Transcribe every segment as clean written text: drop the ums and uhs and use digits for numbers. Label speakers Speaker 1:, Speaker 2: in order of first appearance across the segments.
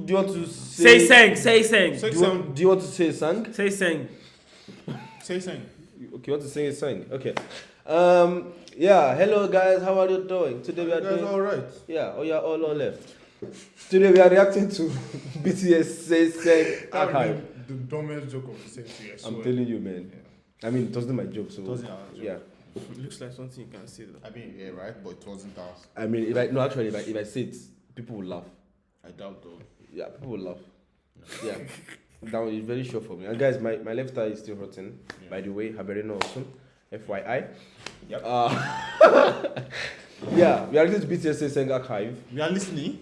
Speaker 1: you want to say
Speaker 2: Say sang.
Speaker 1: Do you want to say sang?
Speaker 2: Say sang.
Speaker 3: Say sang.
Speaker 1: Okay, you want to sing a song? Okay. Yeah. Hello guys, how are you doing? Today we are doing.
Speaker 3: all right.
Speaker 1: Yeah. Oh yeah, all left. Today we are reacting to BTS Sasaeng archive.
Speaker 3: The dumbest joke of the century.
Speaker 1: I'm telling you, man.
Speaker 3: Yeah.
Speaker 1: I mean, it wasn't my joke, so
Speaker 3: It wasn't our joke.
Speaker 1: yeah.
Speaker 2: It looks like something you can say though.
Speaker 3: I mean, yeah, right, but it wasn't ours.
Speaker 1: I mean, if I say it, people will laugh.
Speaker 3: I doubt though.
Speaker 1: Yeah, people will laugh. Yeah. That one is very sure for me. And guys, my left eye is still hurting.
Speaker 3: Yeah.
Speaker 1: By the way, Haberino also. FYI.
Speaker 3: Yep.
Speaker 1: Yeah, we are listening to BTS Sasaeng archive.
Speaker 3: We are listening.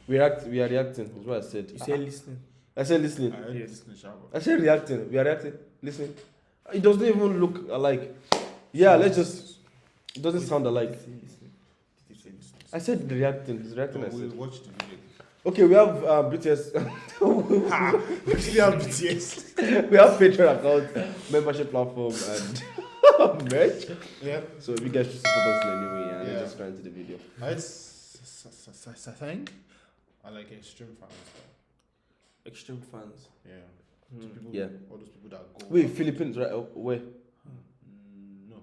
Speaker 1: We are reacting. That's what I said.
Speaker 2: You say listening.
Speaker 1: I said listening.
Speaker 3: I
Speaker 2: Yes.
Speaker 3: listening, shower.
Speaker 1: I said reacting. We are reacting. Listening. It doesn't even look alike. Yeah, let's just. It doesn't sound alike. I said reacting. It's reacting. I
Speaker 3: We'll
Speaker 1: said.
Speaker 3: watch the video.
Speaker 1: Okay, we have BTS.
Speaker 3: We actually have BTS.
Speaker 1: We have Patreon account, membership platform, and merch.
Speaker 3: Yeah.
Speaker 1: So if you guys should support us in any way, and
Speaker 3: Yeah.
Speaker 1: let's just try into the video.
Speaker 3: It's Sasaeng. I like extreme fans.
Speaker 2: Extreme fans.
Speaker 3: Yeah.
Speaker 2: Hmm.
Speaker 3: People,
Speaker 1: Yeah.
Speaker 3: All those people that go.
Speaker 1: Wait, Philippines, right? Where?
Speaker 3: No.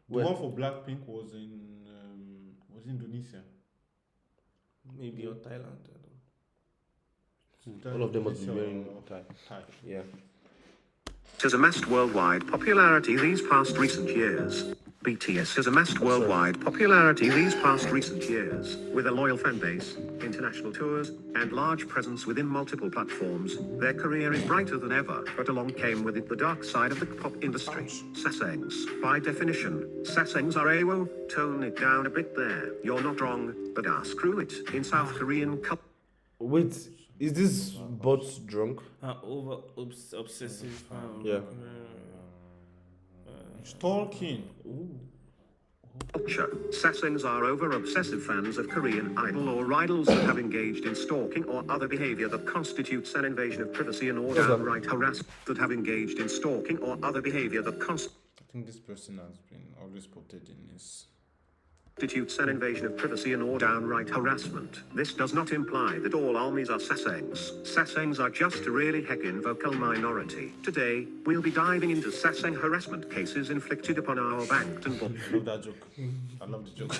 Speaker 3: The
Speaker 1: Where?
Speaker 3: one for Blackpink was in Indonesia.
Speaker 2: Maybe or Thailand.
Speaker 1: All of them must be
Speaker 3: Indonesia
Speaker 1: wearing
Speaker 3: or
Speaker 1: tie.
Speaker 3: Thai.
Speaker 1: Yeah.
Speaker 4: Has amassed worldwide popularity these past recent years. BTS has amassed worldwide popularity these past recent years, with a loyal fan base, international tours, and large presence within multiple platforms. Their career is brighter than ever, but along came with it the dark side of the pop industry. Sasaengs. By definition, Sasaengs are AWO. Tone it down a bit there. You're not wrong, but screw it. In South Korean culture.
Speaker 1: Wait, is this bot drunk?
Speaker 2: Obsessive.
Speaker 1: Yeah.
Speaker 3: Stalking.
Speaker 4: Sasaengs are over-obsessive fans of Korean idol or idols that have engaged in stalking or other behavior that constitutes an invasion of privacy and or downright harassment. That have engaged in stalking or other behavior that
Speaker 3: I think this person has been always spotted in his.
Speaker 4: constitutes an invasion of privacy and or downright harassment. This does not imply that all armies are Sasaengs. Sasaengs are just a really heckin' vocal minority. Today, we'll be diving into Sasaeng harassment cases inflicted upon our banked and
Speaker 3: I love that joke. I love the joke.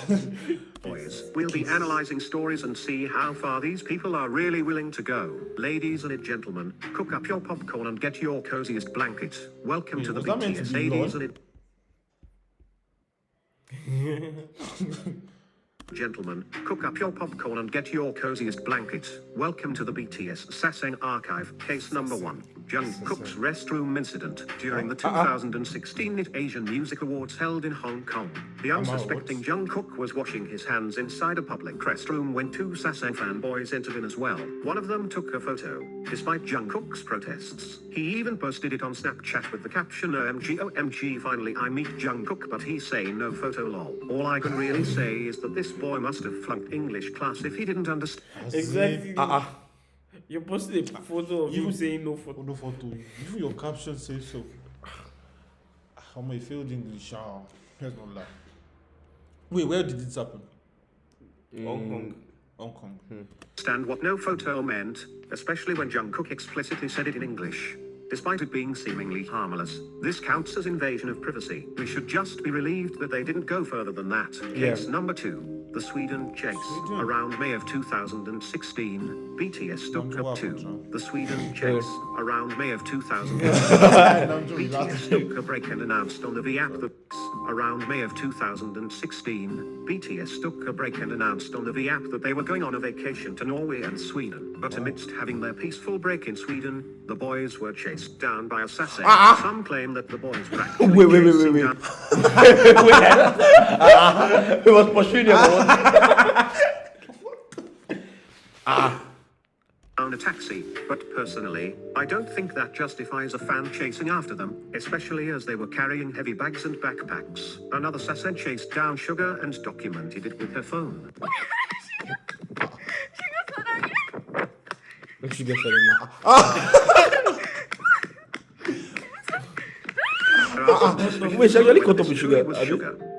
Speaker 4: boys. We'll be analyzing stories and see how far these people are really willing to go. Ladies and gentlemen, cook up your popcorn and get your coziest blanket. Welcome
Speaker 3: Wait,
Speaker 4: to the
Speaker 3: was that meant to
Speaker 4: BTS.
Speaker 3: be
Speaker 4: Ladies
Speaker 3: Lord?
Speaker 4: and gentlemen, cook up your popcorn and get your coziest blanket. Welcome to the BTS Sasaeng archive. Case number 1. Jungkook's restroom incident during the 2016 Asian Music Awards held in Hong Kong. The unsuspecting Jungkook was washing his hands inside a public restroom when two Sasaeng fanboys entered in as well. One of them took a photo. Despite Jungkook's protests, he even posted it on Snapchat with the caption OMG finally I meet Jungkook, but he say no photo lol. All I can really say is that this boy must have flunked English class if he didn't understand.
Speaker 2: Exactly. You posted a photo of you saying no photo.
Speaker 3: No photo. Even your caption says so. How my failed English. Let's not lie. Wait, where did it happen?
Speaker 2: Hong Kong.
Speaker 3: Hong Kong.
Speaker 4: Understand what no photo meant, especially when Jungkook explicitly said it in English. Despite it being seemingly harmless, this counts as invasion of privacy. We should just be relieved that they didn't go further than that. Case number 2, the Sweden chase. Around May of 2016, BTS took up to the Sweden chase. Around May of 2016, BTS took a break and announced on the V app that around May of 2016, BTS took a break and announced on the V app that they were going on a vacation to Norway and Sweden. But amidst having their peaceful break in Sweden, the boys were chased down by a Sasaeng. Some claim that the boys were actually
Speaker 1: Wait.
Speaker 4: down
Speaker 1: He was pursuing your
Speaker 4: a taxi, but personally, I don't think that justifies a fan chasing after them, especially as they were carrying heavy bags and backpacks. Another Sasaeng chased down Sugar and documented it with her phone.
Speaker 1: Sugar Wait, she actually caught up with Sugar.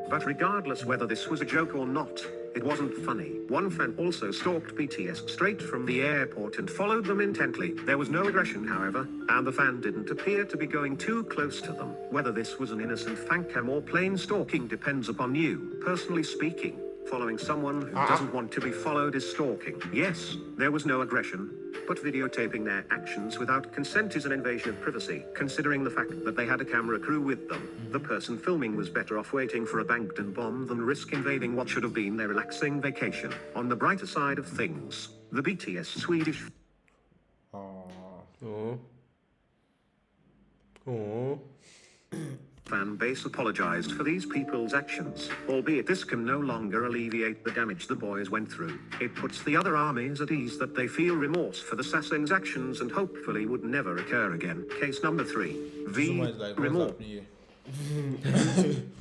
Speaker 4: But regardless whether this was a joke or not, It wasn't funny. One fan also stalked BTS straight from the airport and followed them intently. There was no aggression, however, and the fan didn't appear to be going too close to them. Whether this was an innocent fan cam or plain stalking depends upon you. Personally speaking, following someone who doesn't want to be followed is stalking. Yes, there was no aggression, but videotaping their actions without consent is an invasion of privacy. Considering the fact that they had a camera crew with them, the person filming was better off waiting for a Baghdad bomb than risk invading what should have been their relaxing vacation. On the brighter side of things, the BTS Swedish
Speaker 1: Oh. Oh.
Speaker 4: fan base apologized for these people's actions, albeit this can no longer alleviate the damage the boys went through. It puts the other armies at ease that they feel remorse for the Sasaeng's actions and hopefully would never occur again. Case number 3.
Speaker 3: Someone is like, what's
Speaker 4: Remorse
Speaker 3: happening here?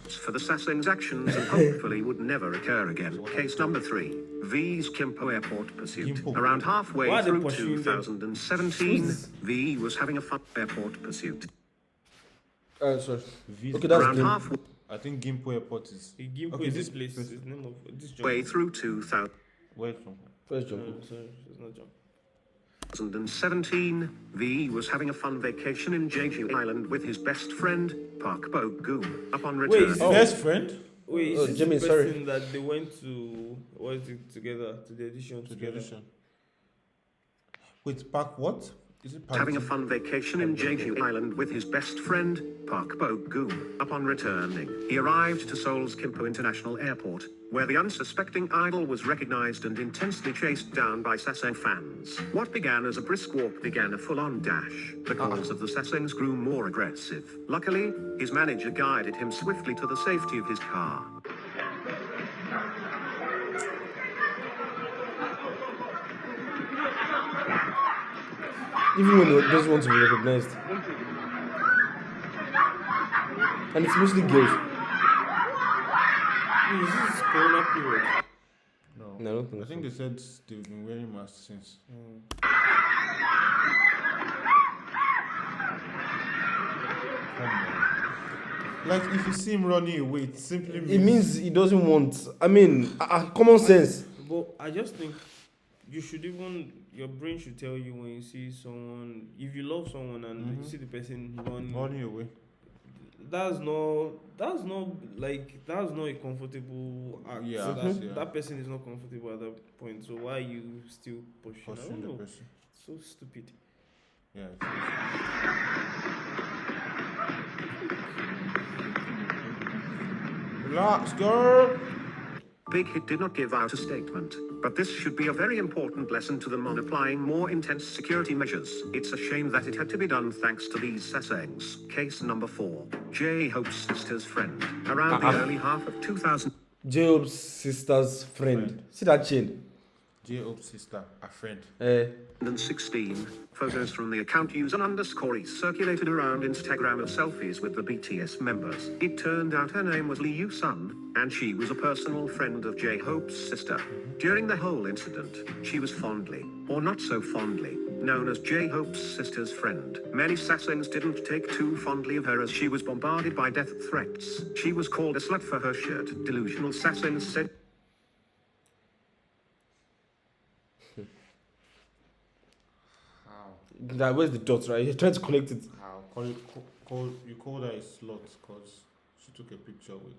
Speaker 4: for the Sasaeng's actions and hopefully would never occur again. Case number 3. V's Kimpo Airport pursuit.
Speaker 3: Gimpo.
Speaker 4: Around halfway
Speaker 2: Why are they
Speaker 4: through
Speaker 2: pursuing them?
Speaker 4: 2017, V was having a fun airport pursuit.
Speaker 1: Sorry.
Speaker 3: V's
Speaker 1: Okay, that's
Speaker 4: Around
Speaker 1: game.
Speaker 4: halfway
Speaker 3: I think Gimpo Airport is.
Speaker 2: Gimpo
Speaker 3: Okay,
Speaker 2: is
Speaker 3: this
Speaker 2: this place.
Speaker 3: place-
Speaker 2: Is the name of this
Speaker 4: way
Speaker 2: jungle.
Speaker 4: through 2000.
Speaker 3: Where from?
Speaker 1: First
Speaker 2: No,
Speaker 1: jump.
Speaker 2: sorry, it's not jungle.
Speaker 4: 2017, V was having a fun vacation in Jeju Island with his best friend, Park Bo Goom. Upon
Speaker 2: Wait,
Speaker 4: return,
Speaker 2: is
Speaker 3: Best friend?
Speaker 2: Wait,
Speaker 1: Oh,
Speaker 2: is this
Speaker 1: Jimmy,
Speaker 2: the
Speaker 1: sorry.
Speaker 2: person that they went to, what is it, together, to the edition
Speaker 3: To the
Speaker 2: together?
Speaker 3: edition. Wait, Park what? Is it Park?
Speaker 4: having a fun vacation in Jeju Island with his best friend, Park Bo Goom. Upon returning, he arrived to Seoul's Kimpo International Airport, where the unsuspecting idol was recognized and intensely chased down by Sasaeng fans. What began as a brisk walk began a full-on dash. The calls of the Sasaengs grew more aggressive. Luckily, his manager guided him swiftly to the safety of his car.
Speaker 1: Even when he doesn't want to be recognized. And it's mostly girls.
Speaker 2: Wait, is this Corona period?
Speaker 3: No.
Speaker 1: No, I don't think
Speaker 3: I think they said they've been wearing masks since. Come on. Like, if you see him running away, it simply
Speaker 1: It means he doesn't want. I mean, common sense.
Speaker 2: But I just think you should even, your brain should tell you when you see someone, if you love someone and you see the person
Speaker 3: running away.
Speaker 2: that's not a comfortable act.
Speaker 3: Yeah,
Speaker 2: So
Speaker 3: yeah.
Speaker 2: that person is not comfortable at that point. So why are you still pushing? I
Speaker 3: Pursuing
Speaker 2: don't
Speaker 3: the
Speaker 2: know.
Speaker 3: person.
Speaker 2: So stupid.
Speaker 3: Yeah. Relax, girl.
Speaker 4: Big Hit did not give out a statement, but this should be a very important lesson to them on applying more intense security measures. It's a shame that it had to be done thanks to these Sasaengs. Case number 4. J-Hope's sister's friend. Around the early half of 2000.
Speaker 1: Job's sister's friend. See that chain?
Speaker 3: J-Hope's sister, a friend.
Speaker 4: 2016, photos from the account user_e circulated around Instagram of selfies with the BTS members. It turned out her name was Lee Yoo-sun, and she was a personal friend of J-Hope's sister. During the whole incident, she was fondly, or not so fondly, known as J-Hope's sister's friend. Many Sasaengs didn't take too fondly of her as she was bombarded by death threats. She was called a slut for her shirt. Delusional Sasaengs said
Speaker 1: That, where's the dot, right? You're trying to connect it.
Speaker 3: How? You called her a slut because she took a picture with.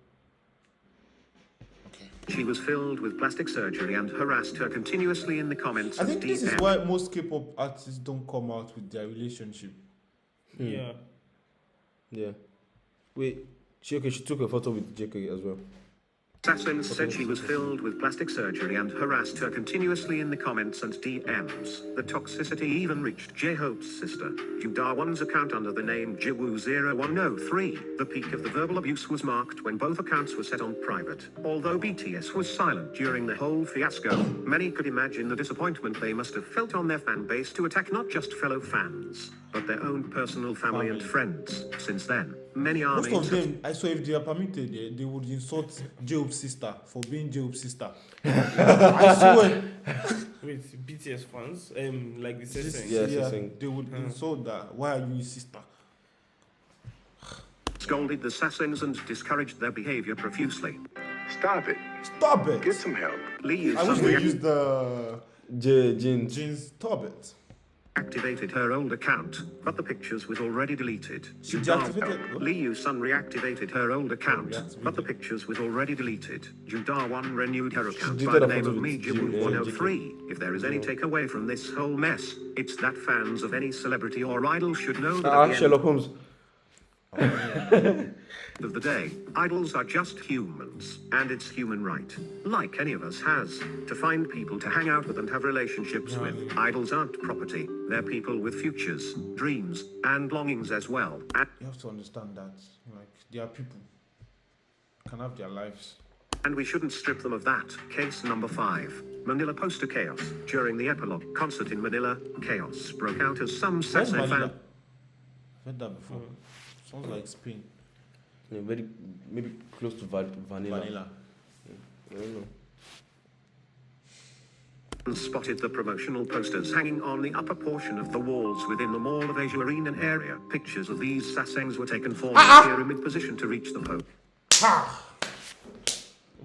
Speaker 3: Okay.
Speaker 4: she was filled with plastic surgery and harassed her continuously in the comments
Speaker 3: I
Speaker 4: and
Speaker 3: think this is
Speaker 4: DM.
Speaker 3: why most K-pop artists don't come out with their relationship.
Speaker 2: Yeah.
Speaker 1: Yeah. Wait, she took a photo with JK as well.
Speaker 4: Sasaeng said she was filled with plastic surgery and harassed her continuously in the comments and DMs. The toxicity even reached J-Hope's sister, Ju Darwon's account under the name Jiwoo0103. The peak of the verbal abuse was marked when both accounts were set on private. Although BTS was silent during the whole fiasco, many could imagine the disappointment they must have felt on their fan base to attack not just fellow fans, but their own personal family and friends. Since then, many armies
Speaker 3: Most of them, I saw if they are permitted, they would insult J-Hope's sister for being J-Hope's sister. I swear.
Speaker 2: Wait, BTS fans, like the Sasaeng.
Speaker 1: Yeah, Sasaeng.
Speaker 3: They would insult that. Why are you his sister?
Speaker 4: scolded the Sasaengs and discouraged their behavior profusely.
Speaker 5: Stop it.
Speaker 3: Stop it.
Speaker 4: Get some help. Lee used
Speaker 3: I wish
Speaker 4: some
Speaker 3: they used the
Speaker 1: Jeans.
Speaker 3: jeans. Stop it.
Speaker 4: reactivated her old account, but the pictures was already deleted.
Speaker 3: She
Speaker 4: Judar
Speaker 3: deactivated- what?
Speaker 4: Lee Yusun reactivated her old account,
Speaker 3: Reactivated.
Speaker 4: but the pictures was already deleted. Judar 1 renewed her account
Speaker 1: did
Speaker 4: by
Speaker 1: that
Speaker 4: the
Speaker 1: a
Speaker 4: name
Speaker 1: photo
Speaker 4: of
Speaker 1: with
Speaker 4: Mejibu
Speaker 1: Jim,
Speaker 4: 103. If there is any takeaway from this whole mess, it's that fans of any celebrity or idol should know that at the
Speaker 1: Sherlock Holmes.
Speaker 4: end of the day, idols are just humans, and it's human right, like any of us has, to find people to hang out with and have relationships with. Idols aren't property, they're people with futures, dreams, and longings as well.
Speaker 3: You have to understand that. Like, there are people can have their lives.
Speaker 4: And we shouldn't strip them of that. Case number 5. Manila poster chaos. During the epilogue concert in Manila, chaos broke out as some
Speaker 3: Where's
Speaker 4: Sasaeng
Speaker 3: Manila?
Speaker 4: fan.
Speaker 3: I've heard that before. Sounds like Spain.
Speaker 1: Yeah, very maybe close to vanilla.
Speaker 3: Vanilla.
Speaker 1: I don't know.
Speaker 4: Spotted the promotional posters hanging on the upper portion of the walls within the Mall of Asia Arena area. Pictures of these Sasaengs were taken forming a pyramid position to reach the post.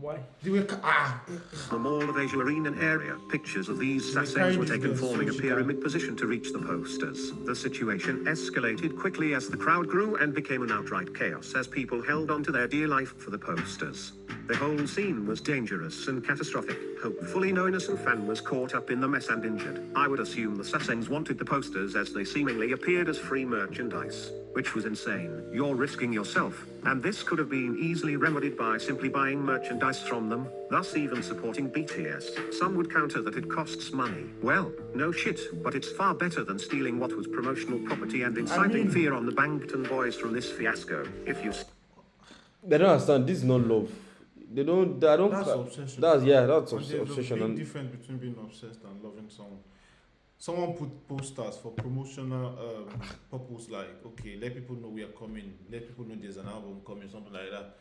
Speaker 2: Why?
Speaker 3: They were
Speaker 4: The Mall of Asia Arena area. Pictures of these
Speaker 3: They
Speaker 4: Sasaengs
Speaker 3: carried
Speaker 4: were
Speaker 3: it
Speaker 4: taken
Speaker 3: to
Speaker 4: forming a
Speaker 3: Sushi
Speaker 4: pyramid position to reach the posters. The situation escalated quickly as the crowd grew and became an outright chaos as people held on to their dear life for the posters. The whole scene was dangerous and catastrophic. Hopefully no innocent fan was caught up in the mess and injured. I would assume the Sasaengs wanted the posters as they seemingly appeared as free merchandise, which was insane. You're risking yourself, and this could have been easily remedied by simply buying merchandise from them, thus even supporting BTS. Some would counter that it costs money. Well, no shit, but it's far better than stealing what was promotional property and inciting fear on the Bangtan boys from this fiasco. If you
Speaker 1: They don't understand. This is not love. They don't. I don't.
Speaker 3: That's obsession.
Speaker 1: That's
Speaker 3: There's
Speaker 1: obsession.
Speaker 3: a big
Speaker 1: And
Speaker 3: difference between being obsessed and loving someone. Someone put posters for promotional purpose, like, okay, let people know we are coming, let people know there's an album coming, something like that.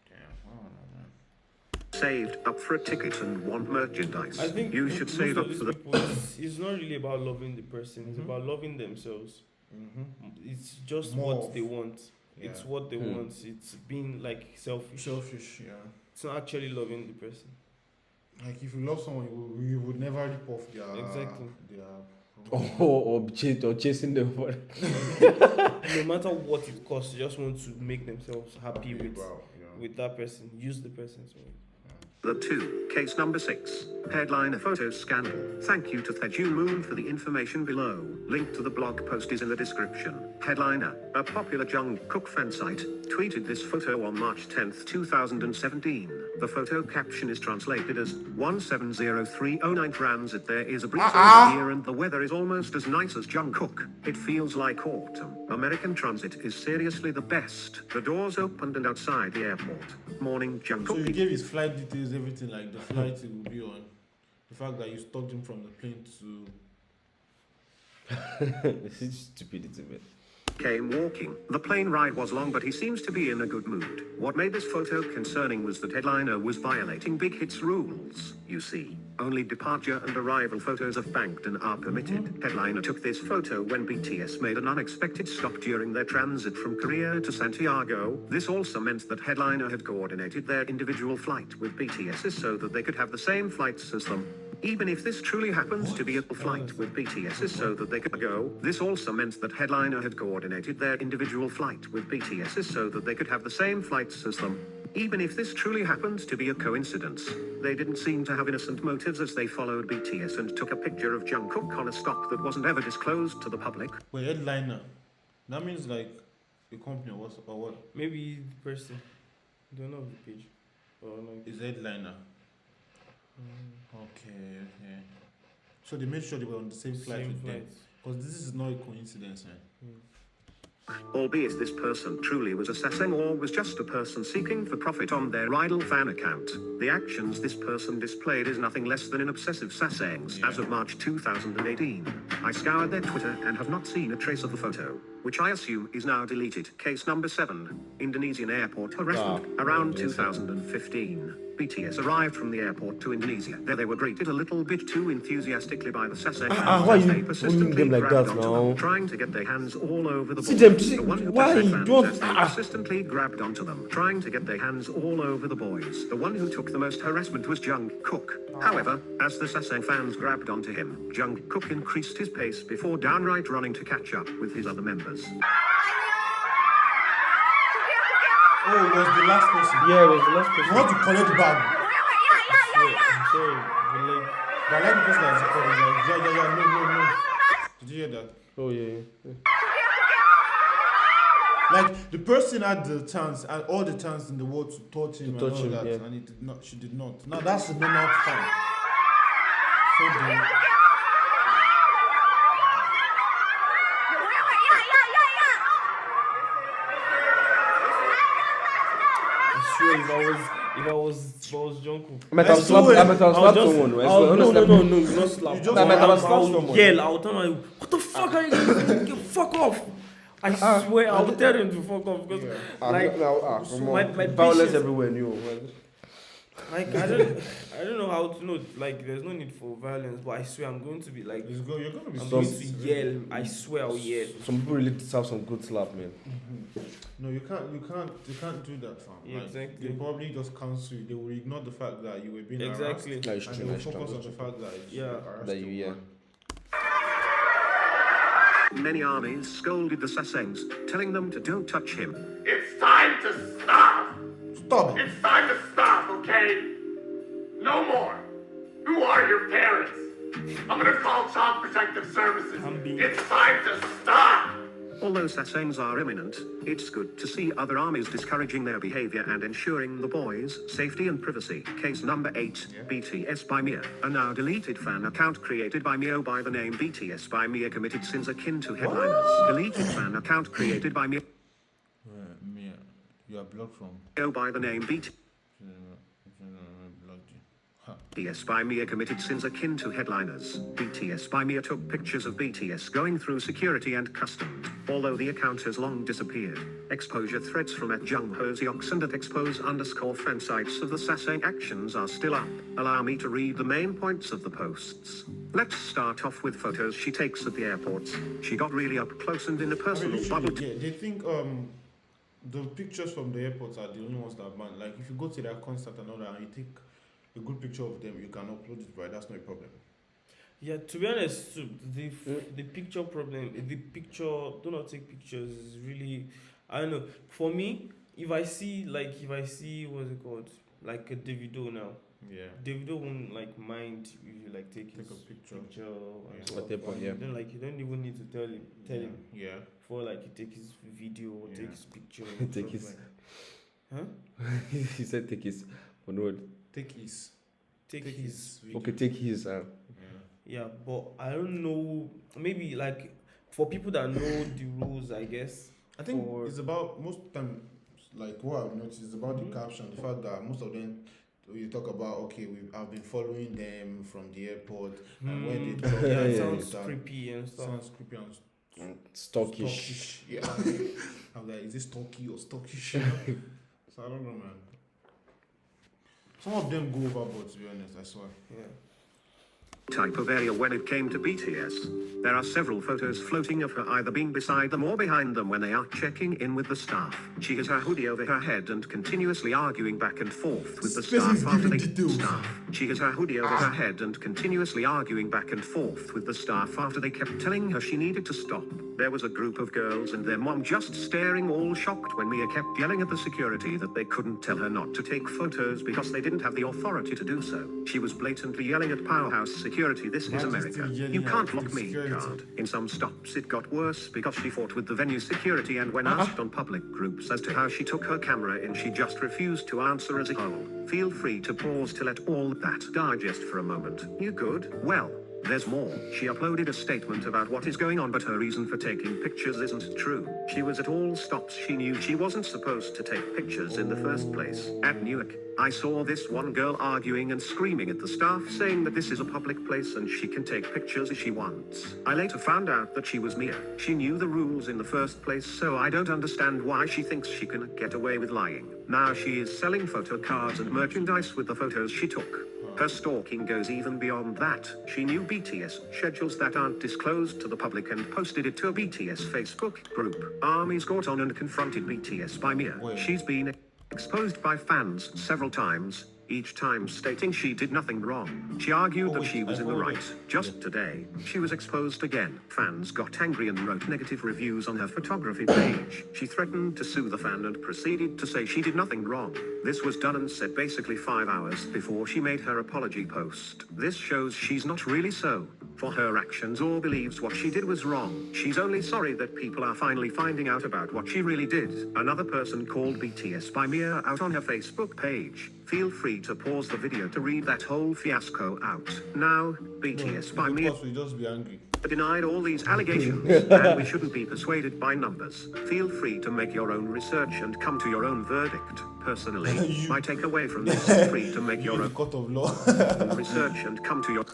Speaker 3: Damn, I don't know, man.
Speaker 4: saved up for a ticket and want merchandise,
Speaker 2: I think
Speaker 4: you should
Speaker 2: most
Speaker 4: save
Speaker 2: of
Speaker 4: up
Speaker 2: these
Speaker 4: for the
Speaker 2: people, it's not really about loving the person. It's about loving themselves. It's just
Speaker 3: More
Speaker 2: what
Speaker 3: of-
Speaker 2: they want. It's
Speaker 3: yeah.
Speaker 2: what they want. It's being like selfish.
Speaker 3: Selfish, yeah.
Speaker 2: It's not actually loving the person.
Speaker 3: Like, if you love someone, you would never rip off their
Speaker 2: Exactly.
Speaker 3: their
Speaker 1: or chasing them for.
Speaker 2: No matter what it costs, they just want to make themselves happy with that person. Use the person. Sorry.
Speaker 4: The 2. Case number 6. Headliner photo scandal. Thank you to Thejun Moon for the information below. Link to the blog post is in the description. Headliner, a popular Jungkook fan site, tweeted this photo on March 10th, 2017. The photo caption is translated as 170309 transit. There is a breeze over here and the weather is almost as nice as Jungkook. It feels like autumn. American transit is seriously the best. The doors opened and outside the airport. Morning
Speaker 3: So you
Speaker 4: Jungkook.
Speaker 3: gave his flight details, everything, like the flight he will be on. The fact that you stopped him from the plane to
Speaker 1: This is stupidity, man.
Speaker 4: Came walking. The plane ride was long, but he seems to be in a good mood. What made this photo concerning was that Headliner was violating Big Hit's rules. You see, only departure and arrival photos of Bangtan are permitted. Headliner took this photo when BTS made an unexpected stop during their transit from Korea to Santiago. This also meant that Headliner had coordinated their individual flight with BTS so that they could have the same flights as them. Even if this truly happens to be a flight with BTS so that they could go, this also meant that Headliner had coordinated their individual flight with BTS so that they could have the same flights as them. Even if this truly happened to be a coincidence, they didn't seem to have innocent motives as they followed BTS and took a picture of Jungkook on a stop that wasn't ever disclosed to the public.
Speaker 3: Well, headliner. That means like a company or what?
Speaker 2: Maybe the person. Don't know the page. Or like
Speaker 3: Is headliner. Okay. So they made sure they were on the same flight
Speaker 2: same
Speaker 3: with them.
Speaker 2: flight.
Speaker 3: Because this is not a coincidence, man.
Speaker 4: Albeit this person truly was a Sasaeng or was just a person seeking for profit on their idol fan account. The actions this person displayed is nothing less than an obsessive Sasaengs. As of March 2018, I scoured their Twitter and have not seen a trace of the photo, which I assume is now deleted. Case number 7, Indonesian airport harassment. Around 2015, BTS arrived from the airport to Indonesia. There they were greeted a little bit too enthusiastically by the Sasaeng fans
Speaker 1: why
Speaker 4: as
Speaker 1: you
Speaker 4: they persistently
Speaker 1: bullying them like
Speaker 4: grabbed
Speaker 1: that
Speaker 4: onto
Speaker 1: now?
Speaker 4: them, trying to get their hands all over the
Speaker 1: See
Speaker 4: boys.
Speaker 1: them,
Speaker 4: The one who
Speaker 1: why?
Speaker 4: Sasaeng fans
Speaker 1: Don't-
Speaker 4: as they persistently grabbed onto them, trying to get their hands all over the boys. The one who took the most harassment was Jungkook. However, as the Sasaeng fans grabbed onto him, Jungkook increased his pace before downright running to catch up with his other members.
Speaker 3: Oh, it was the last person.
Speaker 1: Yeah, it was the last
Speaker 3: You
Speaker 1: person.
Speaker 3: want to collect bag.
Speaker 2: I'm sorry, but like,
Speaker 3: But I like the person that's recording. Like, no. Did you hear that?
Speaker 1: Oh yeah.
Speaker 3: Like the person had the chance, had all the chance in the world to touch him
Speaker 1: To
Speaker 3: and
Speaker 1: touch
Speaker 3: all
Speaker 1: him,
Speaker 3: that,
Speaker 1: yeah.
Speaker 3: and he did not. She did not. Now that's the normal thing. So dumb.
Speaker 2: I swear, if I was Jungkook,
Speaker 1: I might have
Speaker 3: Let's
Speaker 1: slapped
Speaker 3: do it.
Speaker 1: someone.
Speaker 2: No, not slap.
Speaker 3: You just-
Speaker 1: I might have
Speaker 2: I'll
Speaker 1: slapped someone.
Speaker 2: yell. I'll tell my, what the fuck are you doing? Fuck off! I swear, I'll tell him to fuck off because, like,
Speaker 1: Come on.
Speaker 2: my
Speaker 1: Violence
Speaker 2: patience-
Speaker 1: everywhere, new.
Speaker 2: like I don't know how to know. Like, there's no need for violence, but I swear I'm going to be like,
Speaker 3: You're gonna be
Speaker 2: I'm
Speaker 3: so
Speaker 2: going to yell. I swear I'll yell.
Speaker 1: Some people really deserve some good slap, man.
Speaker 3: No, you can't do that, fam.
Speaker 2: Yeah,
Speaker 3: Like,
Speaker 2: exactly.
Speaker 3: They probably just cancel you. They will ignore the fact that you were being
Speaker 2: Exactly.
Speaker 3: harassed.
Speaker 1: Nice,
Speaker 3: And
Speaker 1: true,
Speaker 3: they will
Speaker 1: nice,
Speaker 3: focus on
Speaker 1: true.
Speaker 3: the fact that it's
Speaker 2: Yeah.
Speaker 3: harassed
Speaker 1: That you, yeah.
Speaker 4: Many armies scolded the Sasaengs, telling them to don't touch him.
Speaker 5: It's time to stop!
Speaker 3: Stop it.
Speaker 5: It's time to stop, okay? No more! Who are your parents? I'm gonna call Child Protective Services. It's time to stop!
Speaker 4: Although Sasaengs are imminent, it's good to see other armies discouraging their behavior and ensuring the boys' safety and privacy. Case number 8, BTS by Mia. A now deleted fan account created by Mio by the name BTS by Mia committed sins akin to headliners. Deleted fan account created by Mia
Speaker 3: Mia, you are blocked from.
Speaker 4: by the name BTS.
Speaker 3: Blocked you. Ha.
Speaker 4: BTS by Mia committed sins akin to headliners. BTS by Mia took pictures of BTS going through security and customs, although the account has long disappeared. Exposure threads from @JungHoseox and @expose_fan sites of the Sasaeng actions are still up. Allow me to read the main points of the posts. Let's start off with photos she takes at the airports. She got really up close and in a personal bubble.
Speaker 3: They think the pictures from the airports are the only ones that ban. Like if you go to their concert and all that and you take a good picture of them, you can upload it, right? That's not a problem.
Speaker 2: Yeah, to be honest, too, the picture problem, the picture, do not take pictures is really, I don't know. For me, if I see, what's it called, like a Davido now,
Speaker 3: Yeah.
Speaker 2: Davido won't like mind if you like take
Speaker 3: Take
Speaker 2: his
Speaker 3: a picture.
Speaker 2: and
Speaker 3: Yeah.
Speaker 2: stuff.
Speaker 1: At that point, yeah.
Speaker 2: Then like you don't even need to tell him
Speaker 3: Yeah.
Speaker 2: before like you take his video or
Speaker 3: Yeah.
Speaker 2: take his picture.
Speaker 1: Take
Speaker 2: stuff
Speaker 1: his-
Speaker 2: like- huh?
Speaker 1: He said take his. One word.
Speaker 3: Take his.
Speaker 2: Take his.
Speaker 3: video.
Speaker 1: Okay, take his.
Speaker 3: Yeah.
Speaker 2: Yeah, but I don't know. Maybe like for people that know the rules, I guess.
Speaker 3: I think
Speaker 2: For-
Speaker 3: it's about most time, like what I've noticed is about the caption, the fact that most of them you talk about I've been following them from the airport and when they talk,
Speaker 2: Yeah, it
Speaker 1: Yeah,
Speaker 2: sounds
Speaker 3: that
Speaker 2: creepy and stuff.
Speaker 3: sounds creepy and
Speaker 1: Stockish.
Speaker 3: Yeah. I'm like, is this stalky or stockish? So I don't know, man. Some of them go overboard, to be honest, I swear.
Speaker 2: Yeah.
Speaker 4: Type of area when it came to BTS. There are several photos floating of her either being beside them or behind them when they are checking in with the staff. She has her hoodie over her head and continuously arguing back and forth with the staff after they She has her hoodie over her head and continuously arguing back and forth with the staff after they kept telling her she needed to stop. There was a group of girls and their mom just staring all shocked when Mia kept yelling at the security that they couldn't tell her not to take photos because they didn't have the authority to do so. She was blatantly yelling at Powerhouse security, "This is
Speaker 3: Majesty
Speaker 4: America.
Speaker 3: yelling
Speaker 4: You
Speaker 3: at
Speaker 4: can't
Speaker 3: the
Speaker 4: block me,
Speaker 3: security."
Speaker 4: card." In some stops it got worse because she fought with the venue security, and when asked on public groups as to how she took her camera in, she just refused to answer as a whole. Feel free to pause to let all that digest for a moment. You good? Well, There's more. She uploaded a statement about what is going on, but her reason for taking pictures isn't true. She was at all stops. She knew she wasn't supposed to take pictures in the first place. At Newark, I saw this one girl arguing and screaming at the staff, saying that this is a public place and she can take pictures if she wants. I later found out that she was Mia. She knew the rules in the first place, so I don't understand why she thinks she can get away with lying. Now she is selling photo cards and merchandise with the photos she took. Her stalking goes even beyond that. She knew BTS schedules that aren't disclosed to the public and posted it to a BTS Facebook group. Armies got on and confronted BTS by Mia. She's been exposed by fans several times, each time stating she did nothing wrong. She argued that she was in the right. Just today, she was exposed again. Fans got angry and wrote negative reviews on her photography page. She threatened to sue the fan and proceeded to say she did nothing wrong. This was done and said basically 5 hours before she made her apology post. This shows she's not really so for her actions or believes what she did was wrong. She's only sorry that people are finally finding out about what she really did. Another person called BTS by Mia out on her Facebook page. Feel free to pause the video to read that whole fiasco out. Now, BTS by Mia
Speaker 3: We just be angry.
Speaker 4: denied all these allegations, and we shouldn't be persuaded by numbers. Feel free to make your own research and come to your own verdict. Personally, my takeaway from this is free to make your
Speaker 3: The
Speaker 4: own
Speaker 3: court of law.
Speaker 4: research and come to your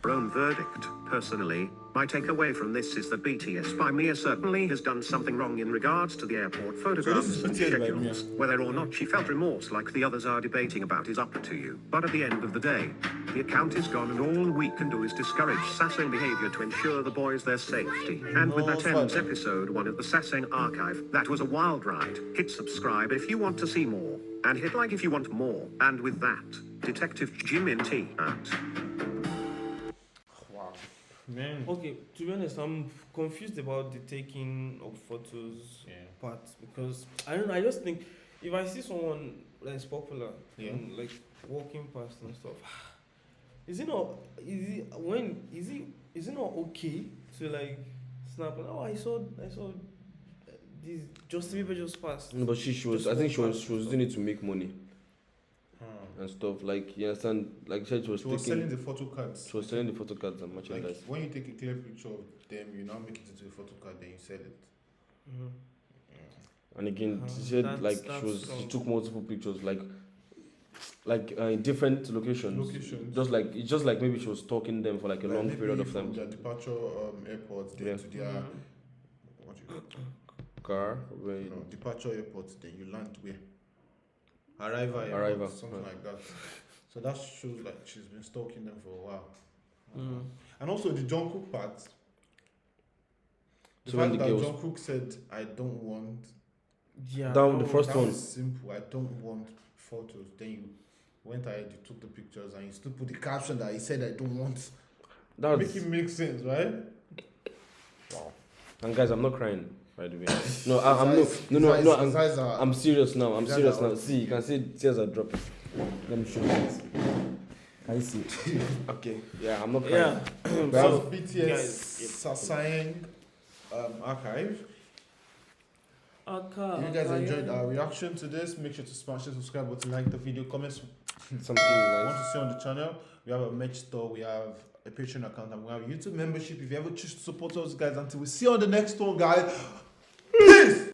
Speaker 4: own verdict. Personally, my takeaway from this is that BTS by Mia certainly has done something wrong in regards to the airport photographs
Speaker 3: is
Speaker 4: and
Speaker 3: BTS by
Speaker 4: schedules. Whether or not she felt remorse like the others are debating about is up to you. But at the end of the day, the account is gone and all we can do is discourage Sasaeng behavior to ensure the boys their safety. And with that ends episode 1 of the Sasaeng archive. That was a wild ride. Hit subscribe if you want to see more. And hit like if you want more. And with that, Detective Jim in T out.
Speaker 3: Wow. Man.
Speaker 2: Okay, to be honest, I'm confused about the taking of photos part because I don't know. I just think if I see someone that is popular and like walking past and stuff, is it not okay to like snap? Oh, I saw this Justin Bieber just passed.
Speaker 1: No, but she was. I think she was doing it to make money and stuff. Like you understand? Like she was
Speaker 3: selling the photo cards.
Speaker 1: She was selling the photo cards and merchandise.
Speaker 3: Like when you take a clear picture of them, you now make it into a photo card, then you sell it.
Speaker 1: And again, she said like she took multiple pictures, like in different locations. Just like maybe she was stalking them for like a long period of time.
Speaker 3: From their departure airports then to their what do you call it?
Speaker 1: Car.
Speaker 3: Departure airports, then you land where? Arrival. Something like that. So that shows like she's been stalking them for a while. And also the John Cook part. The fact that John Cook said, "I don't want."
Speaker 2: Yeah.
Speaker 1: The first one.
Speaker 3: Was simple. I don't want photos. Then you went ahead, you took the pictures, and you still put the caption that he said, "I don't want." Make it make sense, right?
Speaker 1: Wow. And guys, I'm not crying. By the way, no, I'm serious now. I'm serious now. See, you can see tears are dropping. Let me show you this. Can you see it? Okay. Yeah, I'm not crying.
Speaker 2: Yeah.
Speaker 3: So BTS Sasaeng archive. If you guys enjoyed our reaction to this, make sure to smash the subscribe button, like the video, comment
Speaker 1: Something
Speaker 3: I
Speaker 1: nice.
Speaker 3: want to see on the channel. We have a merch store, we have a Patreon account, and we have a YouTube membership. If you ever choose to support us, guys, until we see you on the next one, guys. Peace!